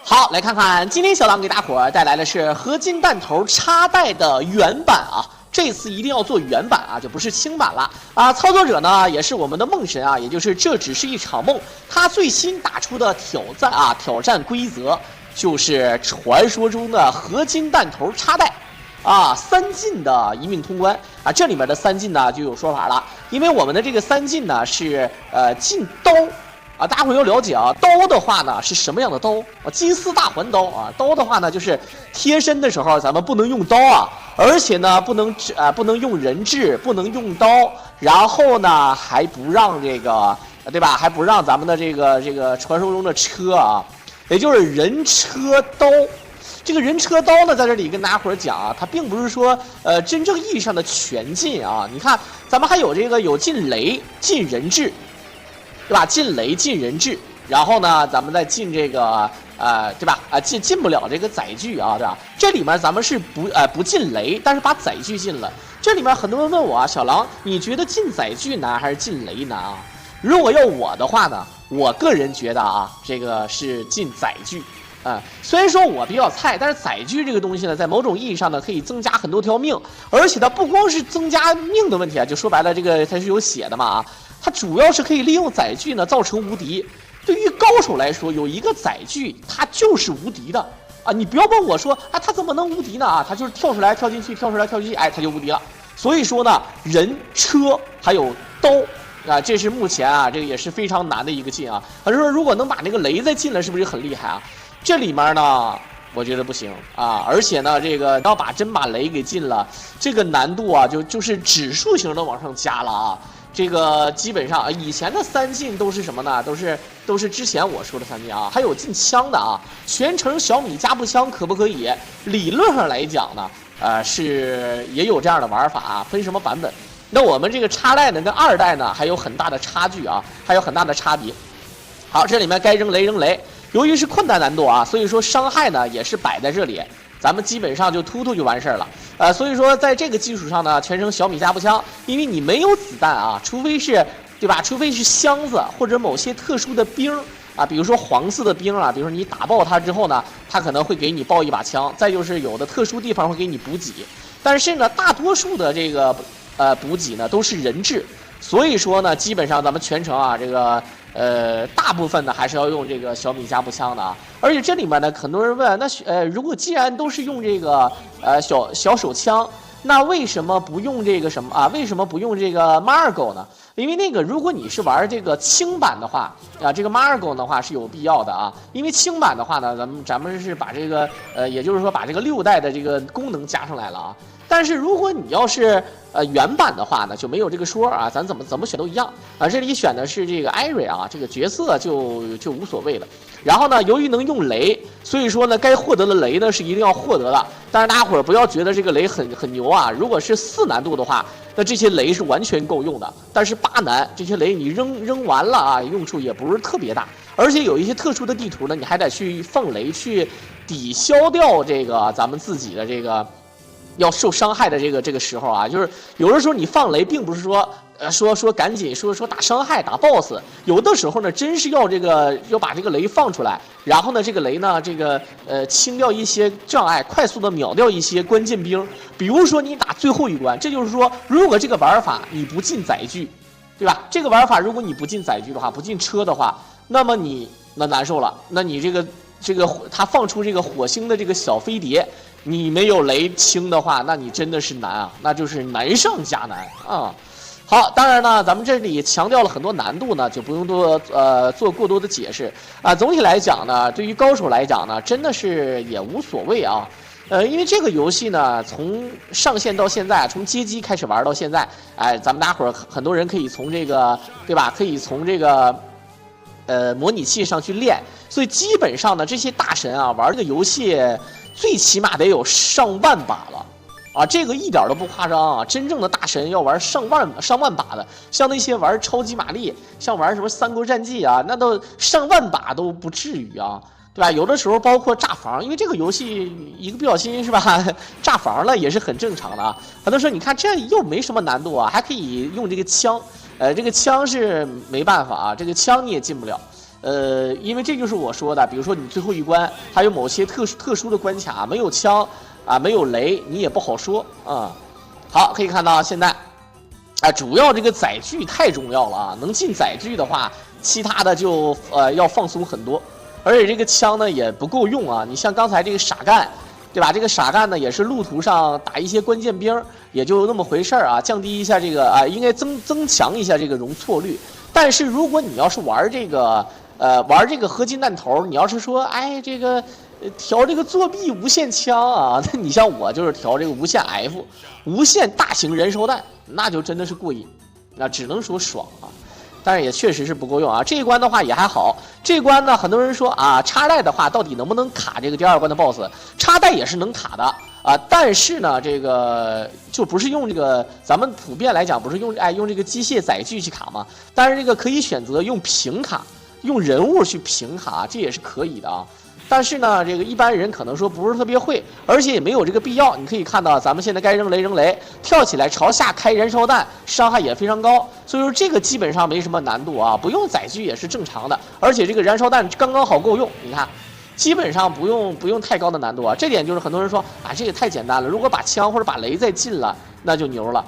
好，来看看今天小狼给大伙儿带来的是合金弹头插带的原版啊。这次一定要做原版啊，就不是轻版了啊！操作者呢也是我们的梦神啊，也就是这只是一场梦。他最新打出的挑战规则就是传说中的合金弹头插带啊，3进的一命通关啊。这里面的3进呢就有说法了，因为我们的这个3进呢是进刀。啊，大家伙要了解啊，刀的话呢是什么样的刀？金丝大环刀啊，刀的话呢就是贴身的时候咱们不能用刀啊，而且呢不能用人质，不能用刀，然后呢还不让这个对吧？还不让咱们的这个传说中的车啊，也就是人车刀。这个人车刀呢，在这里跟大家伙讲啊，它并不是说真正意义上的全禁啊。你看，咱们还有有禁雷、禁人质。对吧？禁雷、禁人质，然后呢，咱们再禁这个对吧？禁不了这个载具啊，对吧？这里面咱们是不禁雷，但是把载具禁了。这里面很多人问我啊，小狼，你觉得禁载具难还是禁雷难啊？如果要我的话呢，我个人觉得啊，这个是禁载具。虽然说我比较菜，但是载具这个东西呢，在某种意义上呢，可以增加很多条命，而且它不光是增加命的问题啊，就说白了，这个它是有血的嘛啊。它主要是可以利用载具呢造成无敌。对于高手来说，有一个载具它就是无敌的啊！你不要问我说啊，它怎么能无敌呢啊？它就是跳出来跳进去，跳出来跳进去，哎，它就无敌了。所以说呢，人、车还有刀啊，这是目前啊这个也是非常难的一个禁啊。他说如果能把那个雷再禁了，是不是很厉害啊？这里面呢，我觉得不行啊，而且呢，这个要真把雷给禁了，这个难度啊就是指数型的往上加了啊。这个基本上以前的3进都是什么呢？都是之前我说的3进啊，还有进枪的啊，全程小米加步枪可不可以？理论上来讲呢，是也有这样的玩法啊，分什么版本？那我们这个插带呢跟2代呢还有很大的差距啊，还有很大的差别。好，这里面该扔雷扔雷，由于是困难难度啊，所以说伤害呢也是摆在这里。咱们基本上就突就完事儿了，所以说在这个基础上呢，全程小米加步枪，因为你没有子弹啊，除非是对吧？除非是箱子或者某些特殊的兵啊，比如说黄色的兵啊，比如说你打爆它之后呢，它可能会给你爆一把枪，再就是有的特殊地方会给你补给，但是呢，大多数的这个补给呢都是人质，所以说呢，基本上咱们全程啊这个。大部分呢还是要用这个小米加步枪的啊，而且这里面呢，很多人问，那如果既然都是用这个小手枪，那为什么不用这个什么啊？为什么不用这个 Margo 呢？因为那个如果你是玩这个轻版的话啊，这个 Margo 的话是有必要的啊，因为轻版的话呢，咱们是把这个也就是说把这个6代的这个功能加上来了啊。但是如果你要是原版的话呢，就没有这个说啊，咱怎么选都一样啊。这里选的是这个艾瑞啊，这个角色就无所谓了。然后呢，由于能用雷，所以说呢，该获得的雷呢是一定要获得的。但是大家伙儿不要觉得这个雷很牛啊，如果是4难度的话，那这些雷是完全够用的。但是8难这些雷你扔完了啊，用处也不是特别大。而且有一些特殊的地图呢，你还得去放雷去抵消掉这个咱们自己的这个。要受伤害的这个时候啊，就是有的时候你放雷，并不是说说赶紧说打伤害打 BOSS， 有的时候呢，真是要把这个雷放出来，然后呢，这个雷呢，清掉一些障碍，快速的秒掉一些关键兵。比如说你打最后一关，这就是说，如果这个玩法你不进载具，对吧？这个玩法如果你不进载具的话，不进车的话，那么那难受了，那你这个它放出这个火星的这个小飞碟。你没有雷清的话，那你真的是难啊，那就是难上加难啊。好，当然呢，咱们这里强调了很多难度呢，就不用做过多的解释啊。总体来讲呢，对于高手来讲呢，真的是也无所谓啊。因为这个游戏呢，从上线到现在，从街机开始玩到现在，哎，咱们大伙儿很多人可以从这个对吧？可以从这个模拟器上去练，所以基本上呢，这些大神啊玩这个游戏。最起码得有上万把了，啊，这个一点都不夸张啊！真正的大神要玩上万把的，像那些玩超级玛丽，像玩什么三国战记啊，那都上万把都不至于啊，对吧？有的时候包括炸房，因为这个游戏一个不小心是吧，炸房了也是很正常的啊。很多时候你看这又没什么难度啊，还可以用这个枪，这个枪是没办法啊，这个枪你也进不了。因为这就是我说的，比如说你最后一关还有某些特殊的关卡，没有枪啊，没有雷，你也不好说啊。好，可以看到现在，主要这个载具太重要了啊，能进载具的话，其他的就要放松很多，而且这个枪呢也不够用啊。你像刚才这个傻干，对吧？这个傻干呢也是路途上打一些关键兵，也就那么回事儿啊，降低一下这个应该增强一下这个容错率。但是如果你要是玩这个合金弹头，你要是说哎这个调这个作弊无限枪啊，那你像我就是调这个无限 F， 无限大型燃烧弹，那就真的是过瘾，那只能说爽啊。但是也确实是不够用啊。这一关的话也还好，这一关呢，很多人说啊，插带的话到底能不能卡这个第2关的 BOSS？ 插带也是能卡的啊，但是呢，这个就不是用这个咱们普遍来讲不是用这个机械载具去卡吗？但是这个可以选择用平卡，用人物去平卡，这也是可以的啊。但是呢，这个一般人可能说不是特别会，而且也没有这个必要。你可以看到，咱们现在该扔雷，跳起来朝下开燃烧弹，伤害也非常高。所以说这个基本上没什么难度啊，不用载具也是正常的。而且这个燃烧弹刚刚好够用，你看，基本上不用太高的难度啊。这点就是很多人说啊，这个太简单了。如果把枪或者把雷再进了，那就牛了。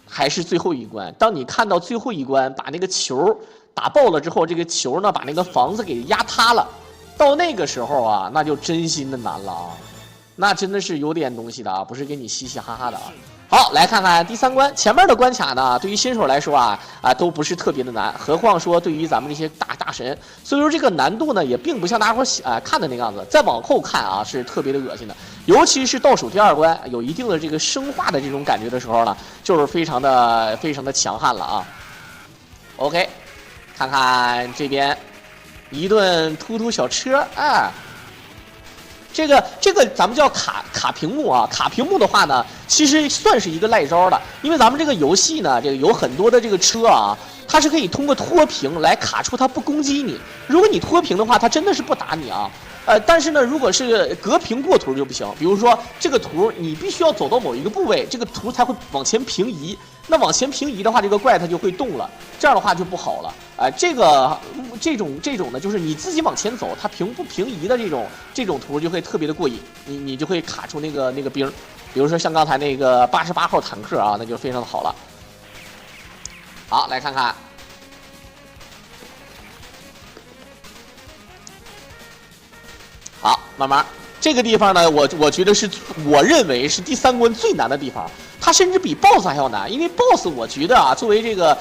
还是最后一关。当你看到最后一关把那个球打爆了之后，这个球呢把那个房子给压塌了，到那个时候啊，那就真心的难了啊，那真的是有点东西的啊，不是给你嘻嘻哈哈的啊。好，来看看第3关，前面的关卡呢，对于新手来说都不是特别的难，何况说对于咱们这些大神，所以说这个难度呢也并不像大家伙看的那个样子，再往后看啊是特别的恶心的，尤其是倒数第2关有一定的这个生化的这种感觉的时候呢，就是非常的强悍了啊。OK。看看这边，一顿突小车啊，这个咱们叫卡屏幕啊，卡屏幕的话呢，其实算是一个赖招的，因为咱们这个游戏呢，这个有很多的这个车啊，它是可以通过脱屏来卡出它不攻击你，如果你脱屏的话，它真的是不打你啊。但是呢，如果是隔屏过图就不行。比如说这个图，你必须要走到某一个部位，这个图才会往前平移。那往前平移的话，这个怪它就会动了，这样的话就不好了。这种呢，就是你自己往前走，它平不平移的这种图就会特别的过瘾，你就会卡出那个兵。比如说像刚才那个88号坦克啊，那就非常的好了。好，来看看。好，慢慢，这个地方呢，我觉得是我认为是第3关最难的地方，它甚至比 BOSS 还要难，因为 BOSS 我觉得啊，作为这个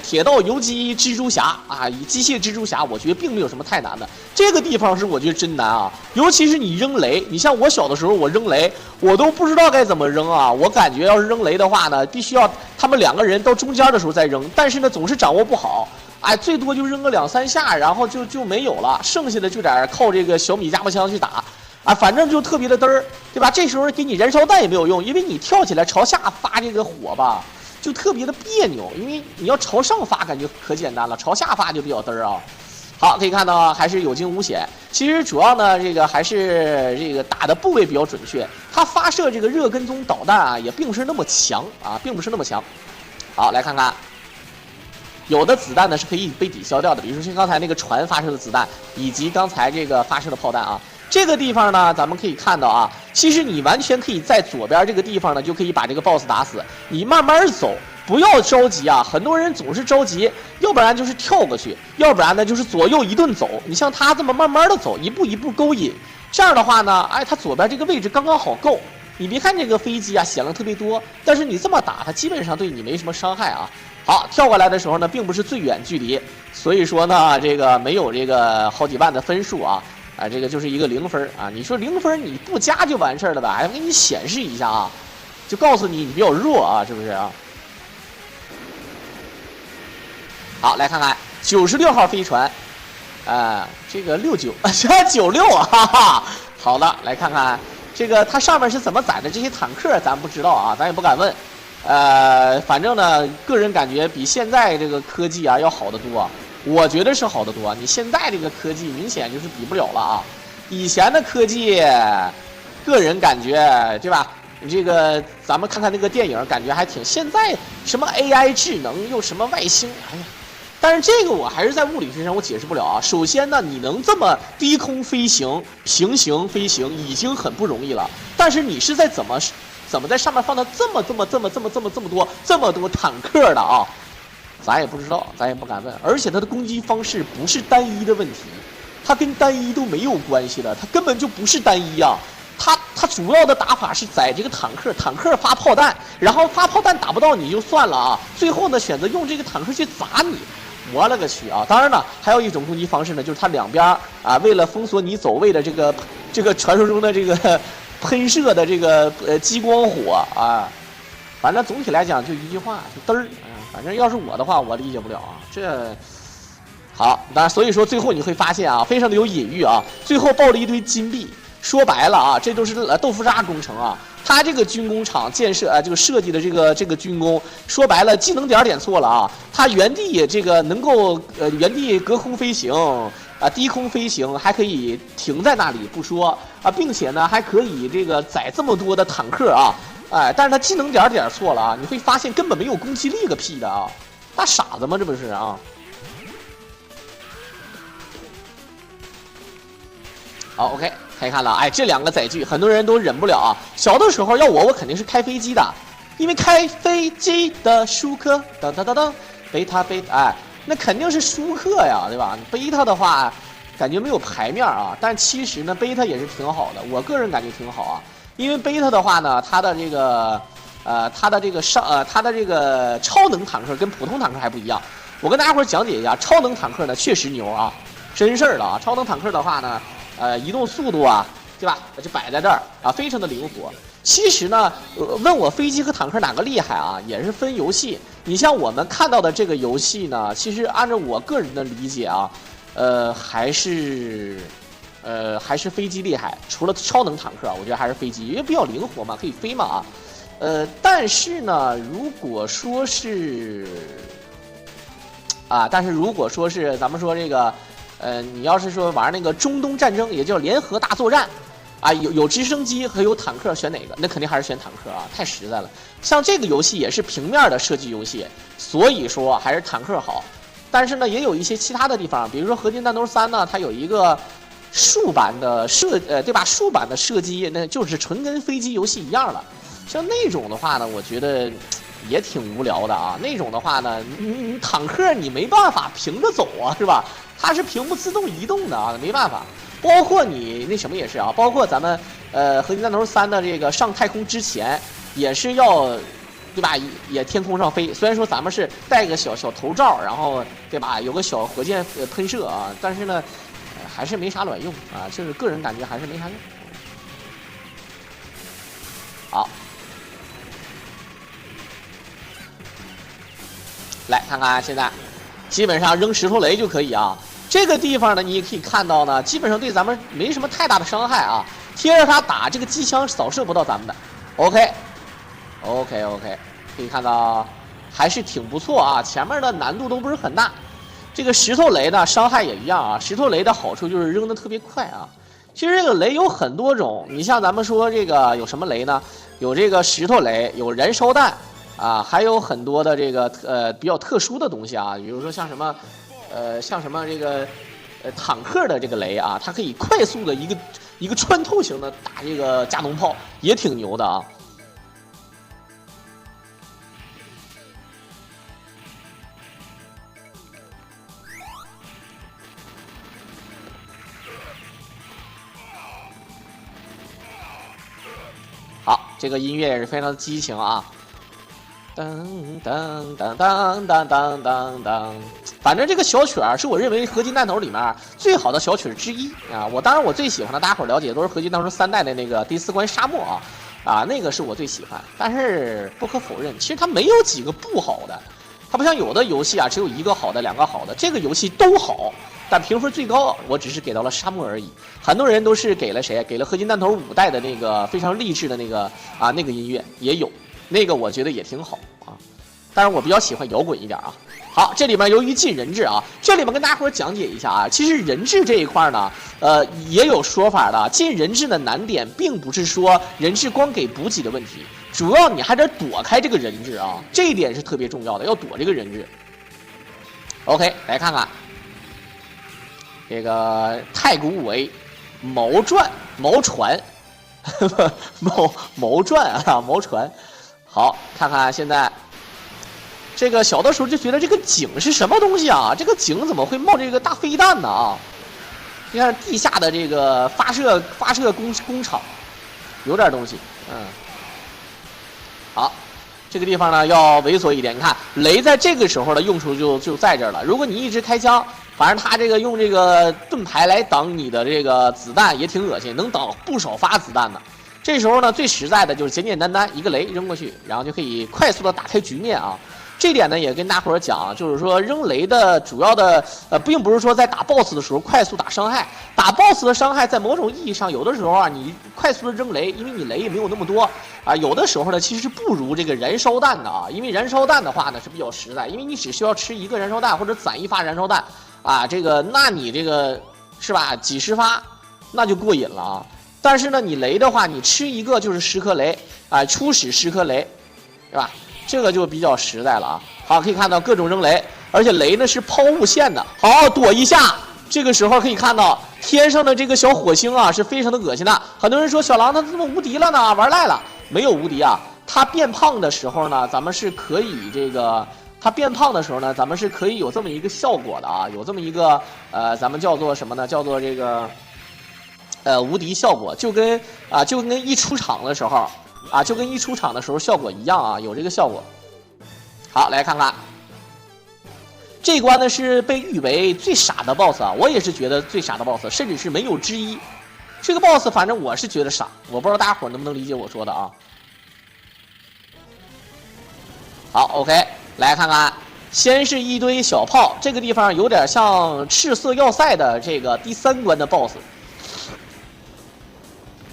铁道游击蜘蛛侠啊，机械蜘蛛侠，我觉得并没有什么太难的。这个地方是我觉得真难啊，尤其是你扔雷，你像我小的时候我扔雷，我都不知道该怎么扔啊，我感觉要是扔雷的话呢，必须要他们2个人到中间的时候再扔，但是呢总是掌握不好。最多就扔个2、3下，然后就没有了，剩下的就得靠这个小米加步枪去打，反正就特别的嘚儿，对吧？这时候给你燃烧弹也没有用，因为你跳起来朝下发这个火吧，就特别的别扭，因为你要朝上发感觉可简单了，朝下发就比较嘚儿啊。好，可以看到还是有惊无险。其实主要呢，这个还是这个打的部位比较准确，它发射这个热跟踪导弹啊，也并不是那么强啊，并不是那么强。好，来看看。有的子弹呢是可以被抵消掉的，比如说像刚才那个船发射的子弹，以及刚才这个发射的炮弹啊。这个地方呢，咱们可以看到啊，其实你完全可以在左边这个地方呢，就可以把这个 BOSS 打死。你慢慢走，不要着急啊。很多人总是着急，要不然就是跳过去，要不然呢就是左右一顿走。你像他这么慢慢的走，一步一步勾引，这样的话呢，他左边这个位置刚刚好够。你别看这个飞机啊显了特别多，但是你这么打，它基本上对你没什么伤害啊。好，跳过来的时候呢，并不是最远距离，所以说呢，这个没有这个好几万的分数啊，这个就是一个0分啊。你说0分你不加就完事儿了吧？还给你显示一下啊，就告诉你比较弱啊，是不是啊？好，来看看96号飞船，这个96啊，哈哈。好了，来看看这个它上面是怎么载的这些坦克，咱不知道啊，咱也不敢问。反正呢，个人感觉比现在这个科技啊要好得多，我觉得是好得多。你现在这个科技明显就是比不了了啊！以前的科技，个人感觉对吧？这个咱们看看那个电影，感觉还挺。现在什么 AI 智能又什么外星，哎呀！但是这个我还是在物理学上我解释不了啊。首先呢，你能这么低空飞行、平行飞行已经很不容易了，但是你是在怎么在上面放到这么多坦克的啊？咱也不知道，咱也不敢问。而且它的攻击方式不是单一的问题，它跟单一都没有关系的，它根本就不是单一啊。它主要的打法是在这个坦克发炮弹，然后发炮弹打不到你就算了啊，最后呢选择用这个坦克去砸你。我勒个去啊！当然了，还有一种攻击方式呢，就是它两边啊，为了封锁你走位的这个传说中的这个喷射的这个激光火啊，反正总体来讲就一句话，就嘚儿。反正要是我的话，我理解不了啊。这好，当然所以说最后你会发现啊，非常的有隐喻啊，最后爆了一堆金币。说白了啊，这都是豆腐渣工程啊。他这个军工厂建设这个设计的这个军工，说白了技能点错了啊。他原地这个能够原地隔空飞行啊，低空飞行，还可以停在那里不说啊，并且呢还可以这个载这么多的坦克啊，哎，但是他技能点错了啊，你会发现根本没有攻击力个屁的啊，大傻子吗？这不是啊？好 ，OK。可以看了，哎，这两个载具很多人都忍不了啊。小的时候要我肯定是开飞机的，因为开飞机的舒克，当当当当，贝塔，哎，那肯定是舒克呀，对吧？贝塔的话，感觉没有牌面啊，但其实呢，贝塔也是挺好的，我个人感觉挺好啊。因为贝塔的话呢，它的这个超能坦克跟普通坦克还不一样。我跟大家伙讲解一下，超能坦克呢确实牛啊，真事儿了啊。超能坦克的话呢。移动速度啊，对吧？就摆在这儿啊，非常的灵活。其实呢，问我飞机和坦克哪个厉害啊，也是分游戏。你像我们看到的这个游戏呢，其实按照我个人的理解啊，还是飞机厉害。除了超能坦克啊，我觉得还是飞机，因为比较灵活嘛，可以飞嘛啊。但是呢，如果说是咱们说这个。你要是说玩那个中东战争，也叫联合大作战，啊，有直升机和有坦克，选哪个？那肯定还是选坦克啊，太实在了。像这个游戏也是平面的射击游戏，所以说还是坦克好。但是呢，也有一些其他的地方，比如说《合金弹头3》呢，它有一个竖版的对吧？竖版的射击，那就是纯跟飞机游戏一样了。像那种的话呢，我觉得也挺无聊的啊。那种的话呢，你坦克你没办法平着走啊，是吧？它是屏幕自动移动的啊，没办法。包括你那什么也是啊，包括咱们合金弹头3的这个上太空之前也是要，对吧？也天空上飞。虽然说咱们是戴个小头罩，然后对吧？有个小火箭喷射啊，但是呢，还是没啥卵用啊。就是个人感觉还是没啥用。好，来看看现在，基本上扔石头雷就可以啊。这个地方呢，你也可以看到呢，基本上对咱们没什么太大的伤害啊。贴着它打，这个机枪扫射不到咱们的。OK，可以看到还是挺不错啊。前面的难度都不是很大。这个石头雷呢，伤害也一样啊。石头雷的好处就是扔得特别快啊。其实这个雷有很多种，你像咱们说这个有什么雷呢？有这个石头雷，有燃烧弹啊，还有很多的这个比较特殊的东西啊，比如说像什么。这个坦克的这个雷啊，它可以快速的一个穿透型的打这个加农炮，也挺牛的啊。好，这个音乐也是非常的激情啊。当当当当当当当当，反正这个小曲儿是我认为合金弹头里面最好的小曲之一啊！当然我最喜欢的，大家伙了解都是合金弹头3代的那个第4关沙漠啊，那个是我最喜欢。但是不可否认，其实它没有几个不好的，它不像有的游戏啊，只有1个好的、2个好的，这个游戏都好，但评分最高我只是给到了沙漠而已。很多人都是给了谁？给了合金弹头5代的那个非常励志的那个音乐也有。那个我觉得也挺好啊，但是我比较喜欢摇滚一点啊。好，这里面由于进人质啊，这里面跟大家伙讲解一下啊，其实人质这一块呢，也有说法的。进人质的难点并不是说人质光给补给的问题，主要你还得躲开这个人质啊，这一点是特别重要的，要躲这个人质。OK， 来看看这个太古五 A 毛传毛船，毛传啊毛船。好，看看现在。这个小的时候就觉得这个井是什么东西啊？这个井怎么会冒这个大飞弹呢啊？你看地下的这个发射工厂，有点东西。好，这个地方呢要猥琐一点。你看雷在这个时候的用处就在这儿了。如果你一直开枪，反正他这个用这个盾牌来挡你的这个子弹也挺恶心，能挡不少发子弹的。这时候呢最实在的就是简简单单一个雷扔过去，然后就可以快速的打开局面啊。这点呢也跟大伙儿讲，就是说扔雷的主要的并不是说在打 BOSS 的时候快速打伤害，打 BOSS 的伤害在某种意义上有的时候啊，你快速的扔雷，因为你雷也没有那么多啊，有的时候呢其实不如这个燃烧弹的啊，因为燃烧弹的话呢是比较实在，因为你只需要吃一个燃烧弹或者攒一发燃烧弹啊，这个那你这个是吧几十发那就过瘾了啊。但是呢你雷的话，你吃一个就是10颗雷啊，初始10颗雷，是吧？这个就比较实在了啊。好，可以看到各种扔雷，而且雷呢是抛物线的。好，躲一下。这个时候可以看到天上的这个小火星啊，是非常的恶心的。很多人说小狼他怎么无敌了呢？玩赖了？没有无敌啊。他变胖的时候呢，咱们是可以这个。它变胖的时候呢，咱们是可以有这么一个效果的啊，有这么一个咱们叫做什么呢？叫做这个无敌效果，就跟一出场的时候。就跟一出场的时候效果一样啊，有这个效果。好，来看看这一关呢，是被誉为最傻的 BOSS 啊，我也是觉得最傻的 BOSS， 甚至是没有之一。这个 BOSS 反正我是觉得傻，我不知道大家伙能不能理解我说的啊。好 ，OK， 来看看，先是一堆小炮，这个地方有点像赤色要塞的这个第3关的 BOSS。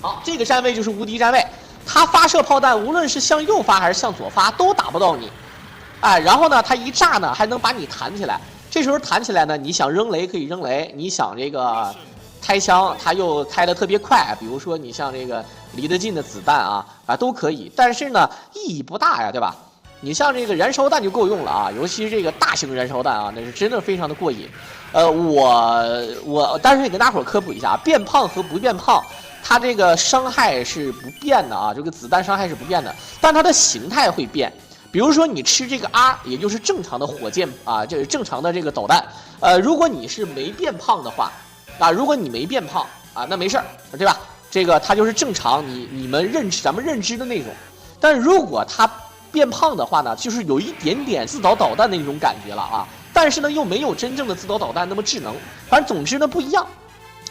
好，这个站位就是无敌站位。它发射炮弹，无论是向右发还是向左发，都打不到你，然后呢，它一炸呢，还能把你弹起来。这时候弹起来呢，你想扔雷可以扔雷，你想这个开枪，它又开得特别快。比如说你像这个离得近的子弹啊都可以，但是呢，意义不大呀，对吧？你像这个燃烧弹就够用了啊，尤其是这个大型燃烧弹啊，那是真的非常的过瘾。但是也跟大伙科普一下，变胖和不变胖。它这个伤害是不变的啊，这个子弹伤害是不变的，但它的形态会变。比如说你吃这个 R， 也就是正常的火箭啊，这是正常的这个导弹。如果你是没变胖的话，如果你没变胖啊，那没事儿，对吧？这个它就是正常咱们认知的那种。但如果它变胖的话呢，就是有一点点自导导弹的那种感觉了啊，但是呢又没有真正的自导导弹那么智能。反正总之呢不一样。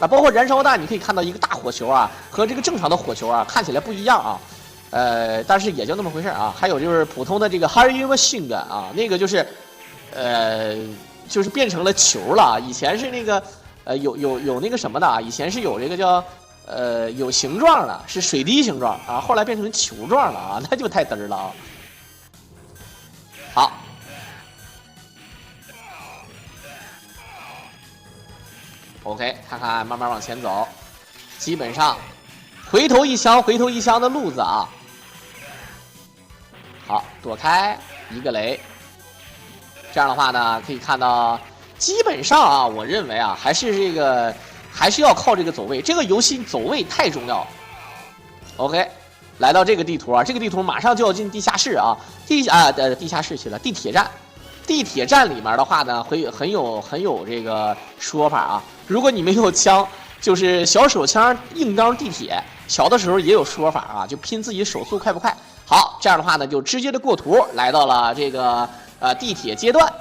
包括燃烧弹，你可以看到一个大火球啊，和这个正常的火球啊，看起来不一样啊，但是也就那么回事啊。还有就是普通的这个 Harry Machine Gun 啊，那个就是，就是变成了球了。以前是那个，有那个什么的啊，以前是有这个叫，有形状的，是水滴形状啊，后来变成球状了啊，那就太嘚儿了啊。好。OK， 看看慢慢往前走，基本上回头一枪的路子啊。好，躲开一个雷，这样的话呢，可以看到基本上啊，我认为啊，还是要靠这个走位，这个游戏走位太重要。OK， 来到这个地图啊，这个地图马上就要进地下室啊，地下室去了，地铁站。地铁站里面的话呢，会很有这个说法啊。如果你没有枪，就是小手枪硬刚地铁，小的时候也有说法啊，就拼自己手速快不快。好，这样的话呢，就直接的过图来到了这个地铁阶段。